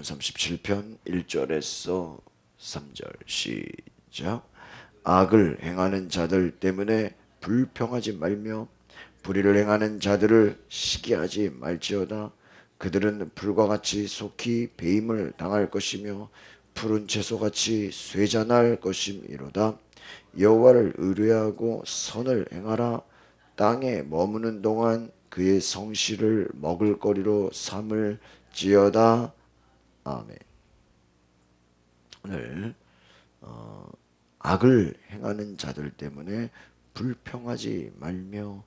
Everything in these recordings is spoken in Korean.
37편 1절에서 3절 시작. 악을 행하는 자들 때문에 불평하지 말며 불의를 행하는 자들을 시기하지 말지어다. 그들은 불과 같이 속히 배임을 당할 것이며 푸른 채소같이 쇠잔할 것임이로다. 여호와를 의뢰하고 선을 행하라. 땅에 머무는 동안 그의 성실을 먹을거리로 삼을지어다. 아멘. 오늘 악을 행하는 자들 때문에 불평하지 말며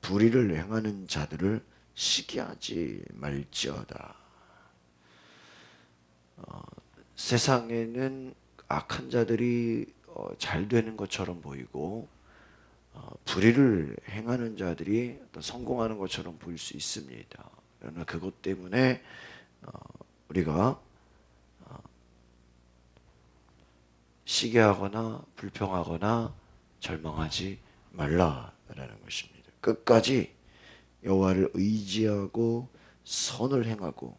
불의를 행하는 자들을 시기하지 말지어다. 세상에는 악한 자들이 잘 되는 것처럼 보이고 불의를 행하는 자들이 어떤 성공하는 것처럼 보일 수 있습니다. 그러나 그것 때문에 우리가 시기하거나 불평하거나 절망하지 말라라는 것입니다. 끝까지 여호와를 의지하고 선을 행하고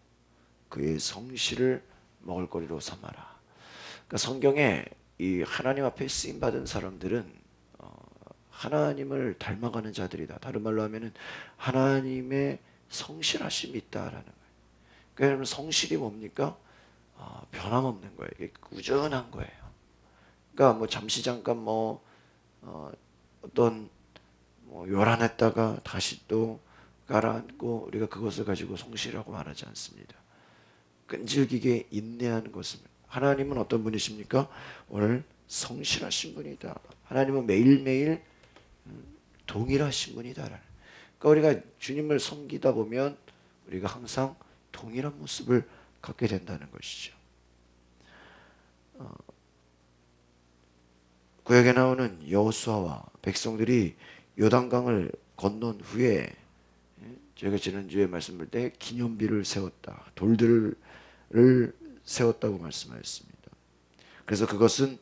그의 성실을 먹을거리로 삼아라. 그러니까 성경에 이 하나님 앞에 쓰임 받은 사람들은 하나님을 닮아가는 자들이다. 다른 말로 하면은 하나님의 성실하심이 있다라는 거예요. 그러니까 성실이 뭡니까? 변함없는 거예요. 이게 꾸준한 거예요. 그러니까 뭐 잠시 잠깐 어떤 요란했다가 다시 또 가라앉고 우리가 그것을 가지고 성실하고 말하지 않습니다. 끈질기게 인내하는 것은 하나님은 어떤 분이십니까? 오늘 성실하신 분이다. 하나님은 매일매일 동일하신 분이다. 그러니까 우리가 주님을 섬기다 보면 우리가 항상 동일한 모습을 갖게 된다는 것이죠. 구약에 나오는 여호수아와 백성들이 요단강을 건넌 후에 저희가 지난주에 말씀을 때 기념비를 세웠다. 돌들을 세웠다고 말씀하였습니다. 그래서 그것은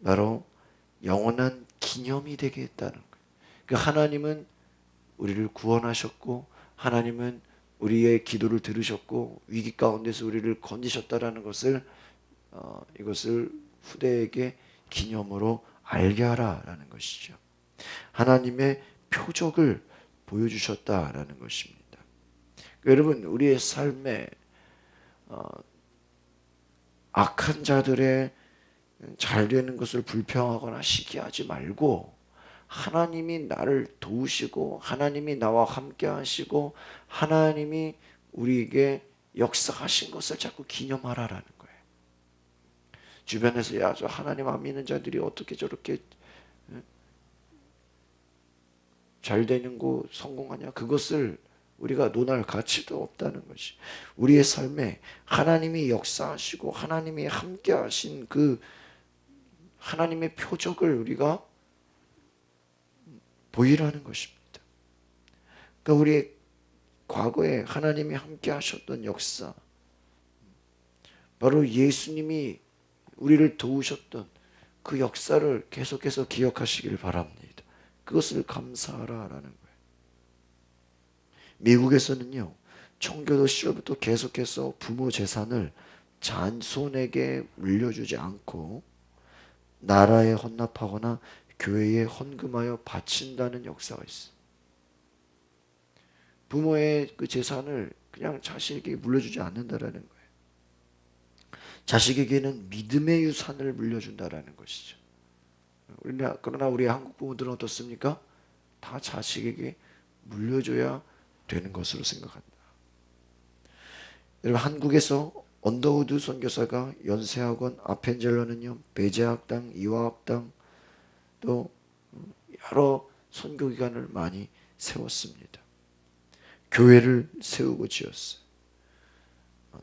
바로 영원한 기념이 되게 했다는 거예요. 그러니까 하나님은 우리를 구원하셨고 하나님은 우리의 기도를 들으셨고 위기 가운데서 우리를 건지셨다라는 것을 이것을 후대에게 기념으로 알게 하라라는 것이죠. 하나님의 표적을 보여주셨다라는 것입니다. 여러분 우리의 삶에 악한 자들의 잘 되는 것을 불평하거나 시기하지 말고 하나님이 나를 도우시고 하나님이 나와 함께 하시고 하나님이 우리에게 역사하신 것을 자꾸 기념하라라는 거예요. 주변에서 야, 저 하나님 안 믿는 자들이 어떻게 저렇게 잘 되는 거 성공하냐? 그것을 우리가 논할 가치도 없다는 것이 우리의 삶에 하나님이 역사하시고 하나님이 함께 하신 그 하나님의 표적을 우리가 보이라는 것입니다. 그러니까 우리의 과거에 하나님이 함께 하셨던 역사 바로 예수님이 우리를 도우셨던 그 역사를 계속해서 기억하시길 바랍니다. 그것을 감사하라라는 거예요. 미국에서는요, 청교도 시절부터 계속해서 부모 재산을 잔손에게 물려주지 않고 나라에 헌납하거나 교회에 헌금하여 바친다는 역사가 있어요. 부모의 그 재산을 그냥 자식에게 물려주지 않는다라는 거예요. 자식에게는 믿음의 유산을 물려준다라는 것이죠. 그러나 우리 한국 부모들은 어떻습니까? 다 자식에게 물려줘야 되는 것으로 생각한다. 여러분 한국에서 언더우드 선교사가 연세학원 아펜젤러는요 배제학당, 이화학당 또 여러 선교기관을 많이 세웠습니다. 교회를 세우고 지었어요.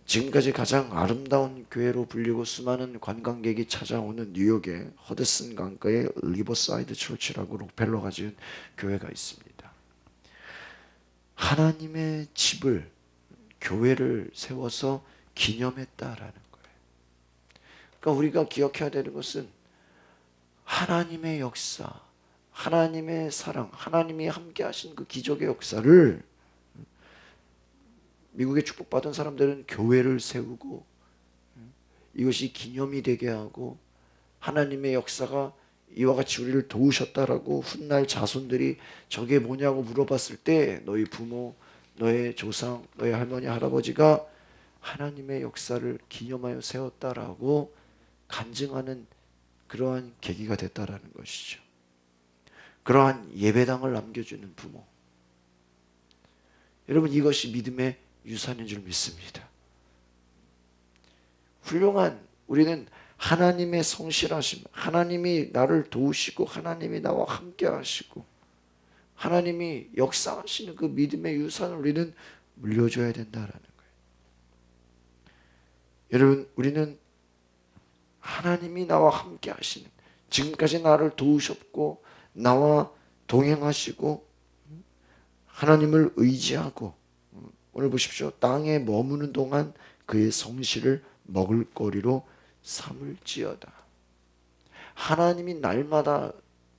지금까지 가장 아름다운 교회로 불리고 수많은 관광객이 찾아오는 뉴욕의 허드슨 강가의 리버사이드 처치라고 록펠러가 지은 교회가 있습니다. 하나님의 집을 교회를 세워서 기념했다라는 거예요. 그러니까 우리가 기억해야 되는 것은 하나님의 역사, 하나님의 사랑, 하나님이 함께 하신 그 기적의 역사를 미국에 축복받은 사람들은 교회를 세우고 이것이 기념이 되게 하고 하나님의 역사가 이와 같이 우리를 도우셨다라고 훗날 자손들이 저게 뭐냐고 물어봤을 때 너희 부모, 너의 조상, 너의 할머니, 할아버지가 하나님의 역사를 기념하여 세웠다라고 간증하는 그러한 계기가 됐다라는 것이죠. 그러한 예배당을 남겨주는 부모. 여러분, 이것이 믿음의 유산인 줄 믿습니다. 훌륭한, 우리는 하나님의 성실하심, 하나님이 나를 도우시고 하나님이 나와 함께 하시고 하나님이 역사하시는 그 믿음의 유산을 우리는 물려줘야 된다라는 거예요. 여러분, 우리는 하나님이 나와 함께 하시는, 지금까지 나를 도우셨고 나와 동행하시고 하나님을 의지하고, 오늘 보십시오. 땅에 머무는 동안 그의 성실을 먹을거리로 삼을지어다. 하나님이 날마다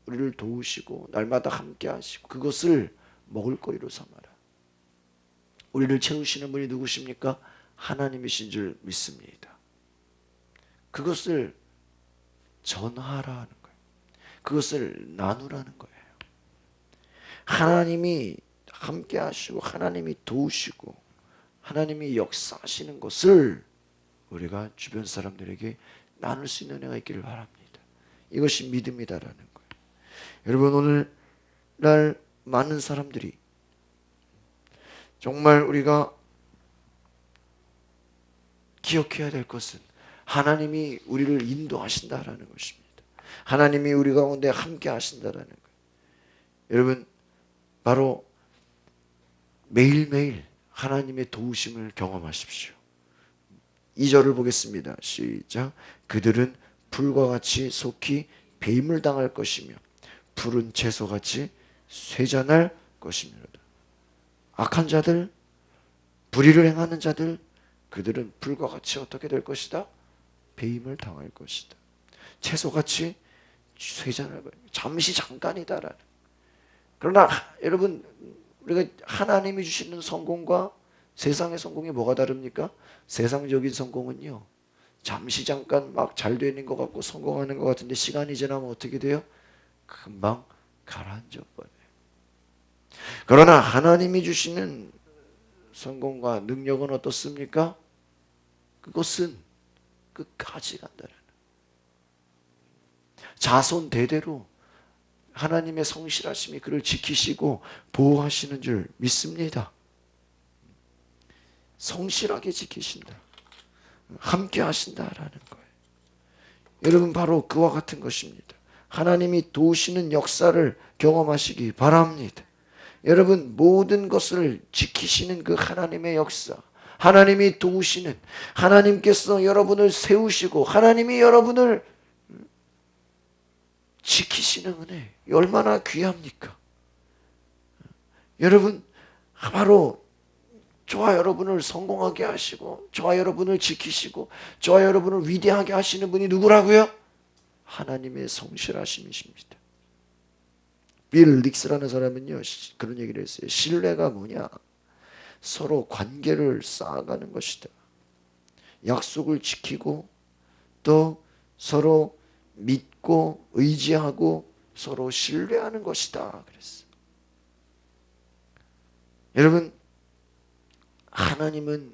우리를 도우시고 날마다 함께 하시고 그것을 먹을거리로 삼아라. 우리를 채우시는 분이 누구십니까? 하나님이신 줄 믿습니다. 그것을 전하라는 거예요. 그것을 나누라는 거예요. 하나님이 함께 하시고 하나님이 도우시고 하나님이 역사하시는 것을 우리가 주변 사람들에게 나눌 수 있는 은혜가 있기를 바랍니다. 이것이 믿음이다라는 거예요. 여러분, 오늘날 많은 사람들이 정말 우리가 기억해야 될 것은 하나님이 우리를 인도하신다라는 것입니다. 하나님이 우리 가운데 함께 하신다라는 거예요. 여러분, 바로 매일매일 하나님의 도우심을 경험하십시오. 2절을 보겠습니다. 시작. 그들은 불과 같이 속히 배임을 당할 것이며 푸른 채소같이 쇠잔할 것이므로다. 악한 자들, 불의를 행하는 자들, 그들은 불과 같이 어떻게 될 것이다? 배임을 당할 것이다. 채소같이 쇠잔할 것이다. 잠시 잠깐이다라는. 그러나 여러분, 우리가 하나님이 주시는 성공과 세상의 성공이 뭐가 다릅니까? 세상적인 성공은요, 잠시 잠깐 막 잘 되는 것 같고 성공하는 것 같은데 시간이 지나면 어떻게 돼요? 금방 가라앉아 버려요. 그러나 하나님이 주시는 성공과 능력은 어떻습니까? 그것은 끝까지 간다는, 자손 대대로 하나님의 성실하심이 그를 지키시고 보호하시는 줄 믿습니다. 성실하게 지키신다. 함께 하신다라는 거예요. 여러분, 바로 그와 같은 것입니다. 하나님이 도우시는 역사를 경험하시기 바랍니다. 여러분, 모든 것을 지키시는 그 하나님의 역사, 하나님이 도우시는, 하나님께서 여러분을 세우시고 하나님이 여러분을 지키시는 은혜, 얼마나 귀합니까? 여러분, 바로 저와 여러분을 성공하게 하시고 저와 여러분을 지키시고 저와 여러분을 위대하게 하시는 분이 누구라고요? 하나님의 성실하심이십니다. 빌 닉스라는 사람은요, 그런 얘기를 했어요. 신뢰가 뭐냐? 서로 관계를 쌓아가는 것이다. 약속을 지키고 또 서로 믿고 의지하고 서로 신뢰하는 것이다 그랬어요. 여러분, 하나님은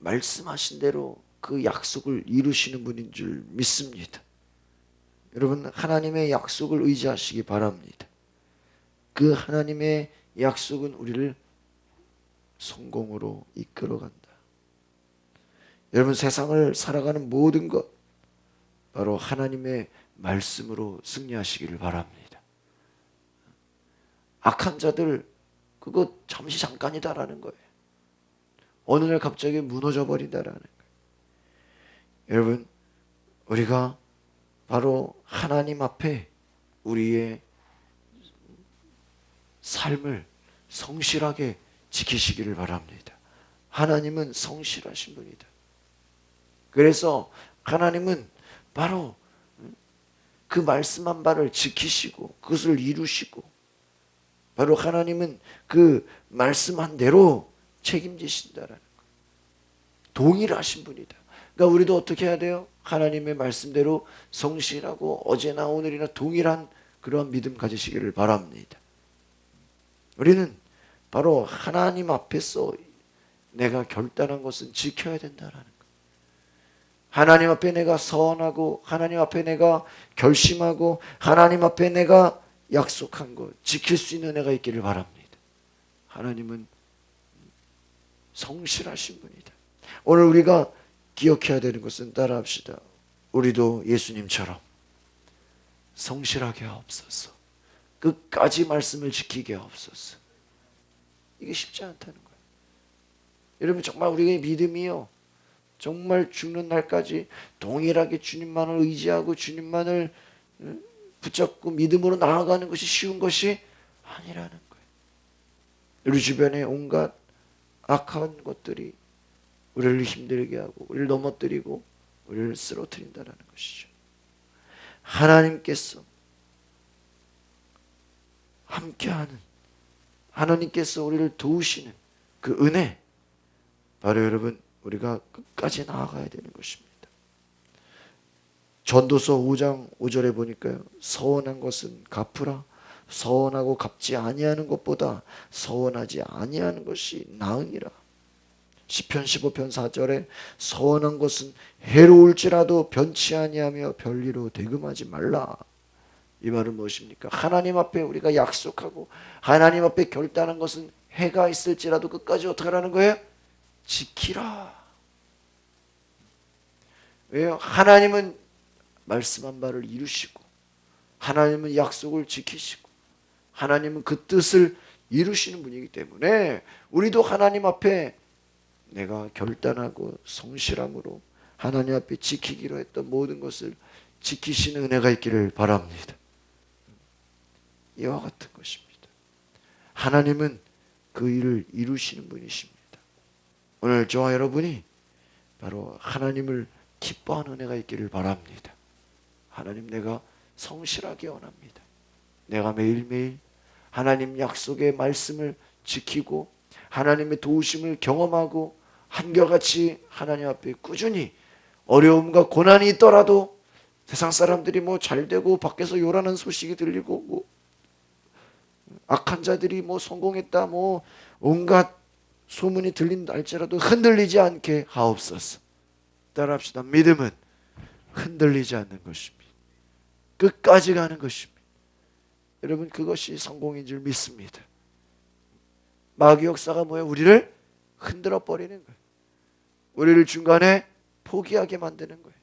말씀하신 대로 그 약속을 이루시는 분인 줄 믿습니다. 여러분, 하나님의 약속을 의지하시기 바랍니다. 그 하나님의 약속은 우리를 성공으로 이끌어간다. 여러분, 세상을 살아가는 모든 것 바로 하나님의 말씀으로 승리하시기를 바랍니다. 악한 자들, 그거 잠시 잠깐이다라는 거예요. 어느 날 갑자기 무너져 버린다라는 거예요. 여러분, 우리가 바로 하나님 앞에 우리의 삶을 성실하게 지키시기를 바랍니다. 하나님은 성실하신 분이다. 그래서 하나님은 바로 그 말씀한 바를 지키시고 그것을 이루시고, 바로 하나님은 그 말씀한 대로 책임지신다라는 거예요. 동일하신 분이다. 그러니까 우리도 어떻게 해야 돼요? 하나님의 말씀대로 성실하고 어제나 오늘이나 동일한 그런 믿음 가지시기를 바랍니다. 우리는 바로 하나님 앞에서 내가 결단한 것은 지켜야 된다라는 것. 하나님 앞에 내가 서원하고 하나님 앞에 내가 결심하고 하나님 앞에 내가 약속한 것 지킬 수 있는 은혜가 있기를 바랍니다. 하나님은 성실하신 분이다. 오늘 우리가 기억해야 되는 것은 따라합시다. 우리도 예수님처럼 성실하게 하옵소서. 끝까지 말씀을 지키게 하옵소서. 이게 쉽지 않다는 거예요. 여러분 정말 우리의 믿음이요, 정말 죽는 날까지 동일하게 주님만을 의지하고 주님만을 붙잡고 믿음으로 나아가는 것이 쉬운 것이 아니라는 거예요. 우리 주변에 온갖 악한 것들이 우리를 힘들게 하고 우리를 넘어뜨리고 우리를 쓰러뜨린다는 것이죠. 하나님께서 함께하는, 하나님께서 우리를 도우시는 그 은혜, 바로 여러분 우리가 끝까지 나아가야 되는 것입니다. 전도서 5장 5절에 보니까요, 서원한 것은 갚으라. 서원하고 갚지 아니하는 것보다 서원하지 아니하는 것이 나으니라. 시편 15편 4절에 서원한 것은 해로울지라도 변치 아니하며 별리로 대금하지 말라. 이 말은 무엇입니까? 하나님 앞에 우리가 약속하고 하나님 앞에 결단한 것은 해가 있을지라도 끝까지 어떻게 하라는 거예요? 지키라. 왜요? 하나님은 말씀한 바를 이루시고 하나님은 약속을 지키시고 하나님은 그 뜻을 이루시는 분이기 때문에 우리도 하나님 앞에 내가 결단하고 성실함으로 하나님 앞에 지키기로 했던 모든 것을 지키시는 은혜가 있기를 바랍니다. 이와 같은 것입니다. 하나님은 그 일을 이루시는 분이십니다. 오늘 저와 여러분이 바로 하나님을 기뻐하는 은혜가 있기를 바랍니다. 하나님, 내가 성실하게 원합니다. 내가 매일매일 하나님 약속의 말씀을 지키고 하나님의 도우심을 경험하고 한결같이 하나님 앞에 꾸준히 어려움과 고난이 있더라도 세상 사람들이 뭐 잘되고 밖에서 요란한 소식이 들리고 뭐 악한 자들이 뭐 성공했다 뭐 온갖 소문이 들린다 할지라도 흔들리지 않게 하옵소서. 따라합시다. 믿음은 흔들리지 않는 것입니다. 끝까지 가는 것입니다. 여러분, 그것이 성공인 줄 믿습니다. 마귀 역사가 뭐예요? 우리를 흔들어 버리는 거예요. 우리를 중간에 포기하게 만드는 거예요.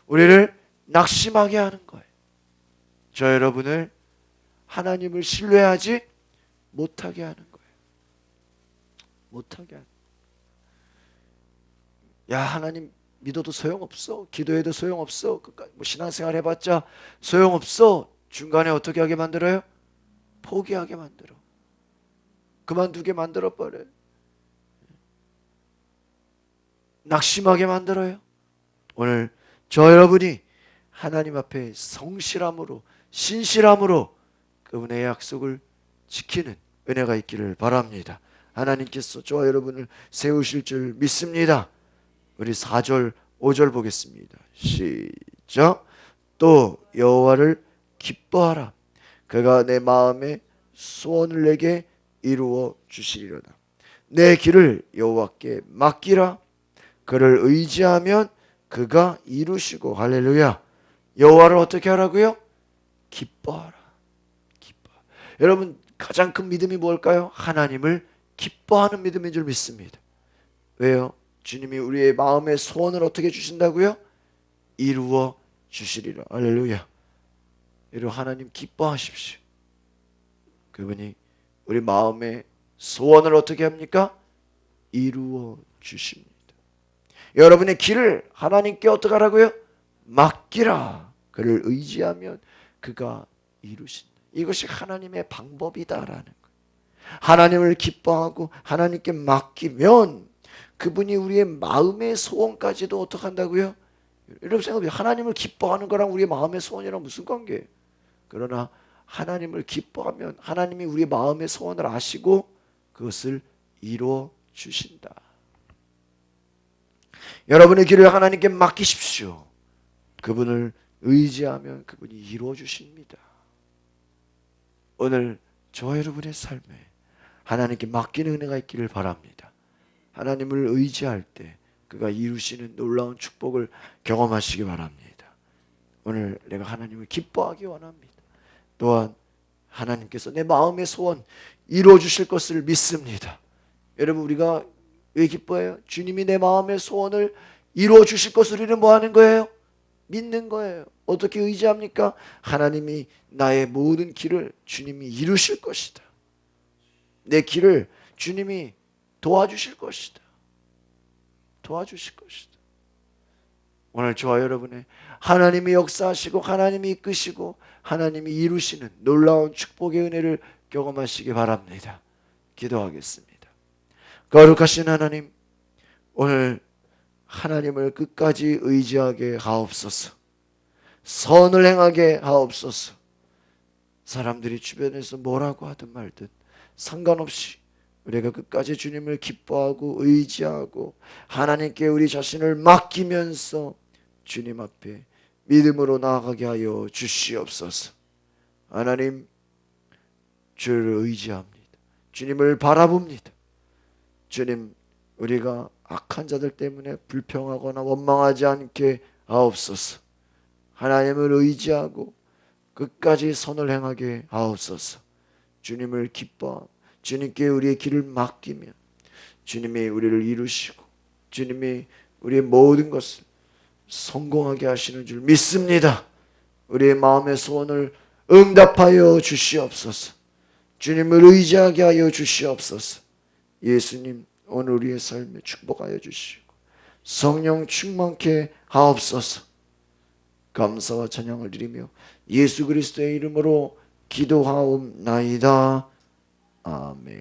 우리를 낙심하게 하는 거예요. 저 여러분을 하나님을 신뢰하지 못하게 하는 거예요. 못하게 하는 거예요. 야, 하나님 믿어도 소용없어. 기도해도 소용없어. 뭐 신앙생활 해봤자 소용없어. 중간에 어떻게 하게 만들어요? 포기하게 만들어. 그만두게 만들어버려요. 낙심하게 만들어요. 오늘 저 여러분이 하나님 앞에 성실함으로 신실함으로 그분의 약속을 지키는 은혜가 있기를 바랍니다. 하나님께서 저와 여러분을 세우실 줄 믿습니다. 우리 4절 5절 보겠습니다. 시작. 또 여호와를 기뻐하라. 그가 내 마음의 소원을 내게 이루어 주시리로다. 내 길을 여호와께 맡기라. 그를 의지하면 그가 이루시고. 할렐루야. 여호와를 어떻게 하라고요? 기뻐하라. 기뻐하라. 여러분, 가장 큰 믿음이 뭘까요? 하나님을 기뻐하는 믿음인 줄 믿습니다. 왜요? 주님이 우리의 마음의 소원을 어떻게 주신다고요? 이루어 주시리라. 할렐루야. 여러분, 하나님 기뻐하십시오. 그분이 우리 마음의 소원을 어떻게 합니까? 이루어 주십니다. 여러분의 길을 하나님께 어떻게 하라고요? 맡기라. 그를 의지하면 그가 이루신다. 이것이 하나님의 방법이다라는 거예요. 하나님을 기뻐하고 하나님께 맡기면 그분이 우리의 마음의 소원까지도 어떻게 한다고요? 여러분 생각해보세요. 하나님을 기뻐하는 거랑 우리의 마음의 소원이랑 무슨 관계예요? 그러나 하나님을 기뻐하면 하나님이 우리의 마음의 소원을 아시고 그것을 이루어 주신다. 여러분의 길을 하나님께 맡기십시오. 그분을 의지하면 그분이 이루어 주십니다. 오늘 저와 여러분의 삶에 하나님께 맡기는 은혜가 있기를 바랍니다. 하나님을 의지할 때 그가 이루시는 놀라운 축복을 경험하시기 바랍니다. 오늘 내가 하나님을 기뻐하기 원합니다. 또한 하나님께서 내 마음의 소원 이루어 주실 것을 믿습니다. 여러분, 우리가 왜 기뻐해요? 주님이 내 마음의 소원을 이루어 주실 것을 우리는 뭐 하는 거예요? 믿는 거예요. 어떻게 의지합니까? 하나님이 나의 모든 길을 주님이 이루실 것이다. 내 길을 주님이 도와주실 것이다. 도와주실 것이다. 오늘 저와 여러분의 하나님이 역사하시고 하나님이 이끄시고 하나님이 이루시는 놀라운 축복의 은혜를 경험하시기 바랍니다. 기도하겠습니다. 거룩하신 하나님, 오늘 하나님을 끝까지 의지하게 하옵소서. 선을 행하게 하옵소서. 사람들이 주변에서 뭐라고 하든 말든 상관없이 우리가 끝까지 주님을 기뻐하고 의지하고 하나님께 우리 자신을 맡기면서 주님 앞에 믿음으로 나아가게 하여 주시옵소서. 하나님, 주를 의지합니다. 주님을 바라봅니다. 주님, 우리가 악한 자들 때문에 불평하거나 원망하지 않게 하옵소서. 하나님을 의지하고 끝까지 선을 행하게 하옵소서. 주님을 기뻐하고 주님께 우리의 길을 맡기며 주님이 우리를 이루시고 주님이 우리의 모든 것을 성공하게 하시는 줄 믿습니다. 우리의 마음의 소원을 응답하여 주시옵소서. 주님을 의지하게 하여 주시옵소서. 예수님, 오늘 우리의 삶에 축복하여 주시고 성령 충만케 하옵소서. 감사와 찬양을 드리며 예수 그리스도의 이름으로 기도하옵나이다. 아멘.